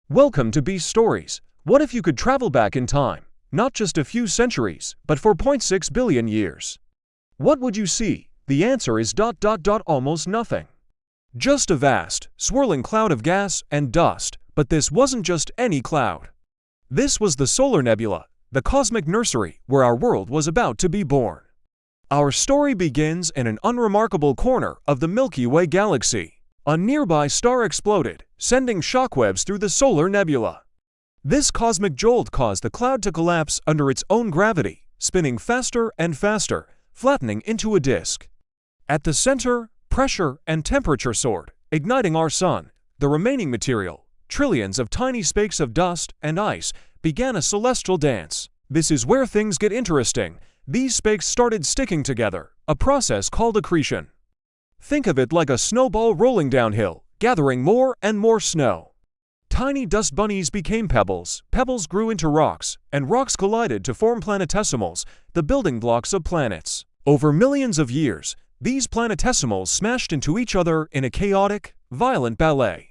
Welcome to Beast Stories. What if you could travel back in time? Not just a few centuries, but 4.6 billion years. What would you see? The answer is almost nothing. Just a vast, swirling cloud of gas and dust, but this wasn't just any cloud. This was the solar nebula, the cosmic nursery where our world was about to be born. Our story begins in an unremarkable corner of the Milky Way galaxy. A nearby star exploded, sending shockwaves through the solar nebula. This cosmic jolt caused the cloud to collapse under its own gravity, spinning faster and faster, flattening into a disk. At the center, pressure and temperature soared, igniting our sun. The remaining material, trillions of tiny specks of dust and ice, began a celestial dance. This is where things get interesting. These specks started sticking together, a process called accretion. Think of it like a snowball rolling downhill, gathering more and more snow. Tiny dust bunnies became pebbles, pebbles grew into rocks, and rocks collided to form planetesimals, the building blocks of planets. Over millions of years, these planetesimals smashed into each other in a chaotic, violent ballet.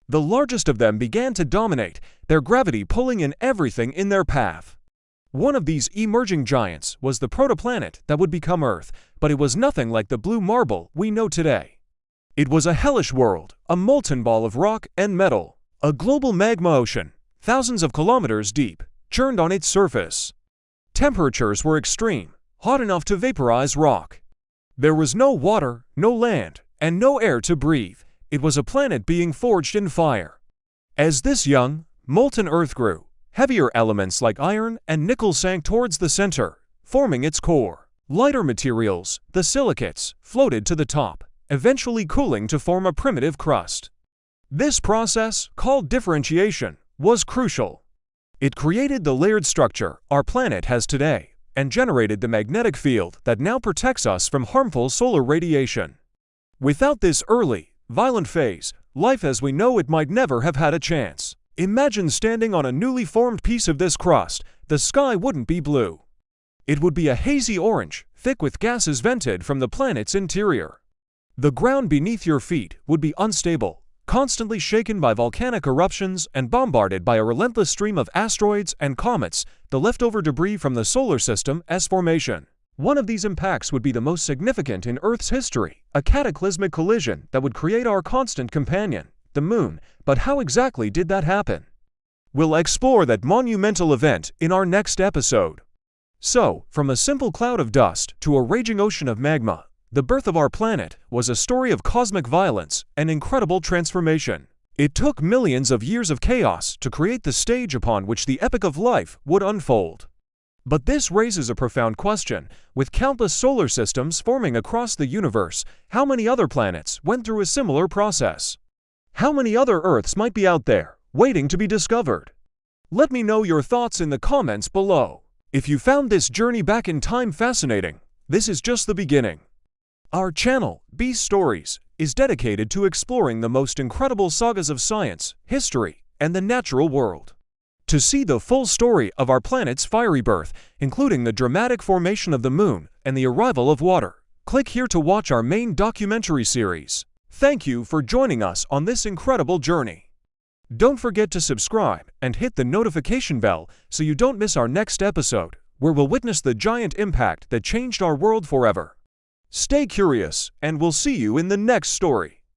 The largest of them began to dominate, their gravity pulling in everything in their path. One of these emerging giants was the protoplanet that would become Earth, but it was nothing like the blue marble we know today. It was a hellish world, a molten ball of rock and metal. A global magma ocean, thousands of kilometers deep, churned on its surface. Temperatures were extreme, hot enough to vaporize rock. There was no water, no land, and no air to breathe. It was a planet being forged in fire. As this young, molten Earth grew, heavier elements like iron and nickel sank towards the center, forming its core. Lighter materials, the silicates, floated to the top, eventually cooling to form a primitive crust. This process, called differentiation, was crucial. It created the layered structure our planet has today, and generated the magnetic field that now protects us from harmful solar radiation. Without this early, violent phase, life as we know it might never have had a chance. Imagine standing on a newly formed piece of this crust. The sky wouldn't be blue. It would be a hazy orange, thick with gases vented from the planet's interior. The ground beneath your feet would be unstable, constantly shaken by volcanic eruptions and bombarded by a relentless stream of asteroids and comets, the leftover debris from the solar system's formation. One of these impacts would be the most significant in Earth's history, a cataclysmic collision that would create our constant companion, the Moon. But how exactly did that happen? We'll explore that monumental event in our next episode. So, from a simple cloud of dust to a raging ocean of magma, the birth of our planet was a story of cosmic violence and incredible transformation. It took millions of years of chaos to create the stage upon which the epic of life would unfold. But this raises a profound question. With countless solar systems forming across the universe, how many other planets went through a similar process? How many other Earths might be out there, waiting to be discovered? Let me know your thoughts in the comments below. If you found this journey back in time fascinating, this is just the beginning. Our channel, Beast Stories, is dedicated to exploring the most incredible sagas of science, history, and the natural world. To see the full story of our planet's fiery birth, including the dramatic formation of the Moon and the arrival of water, click here to watch our main documentary series. Thank you for joining us on this incredible journey. Don't forget to subscribe and hit the notification bell so you don't miss our next episode, where we'll witness the giant impact that changed our world forever. Stay curious, and we'll see you in the next story.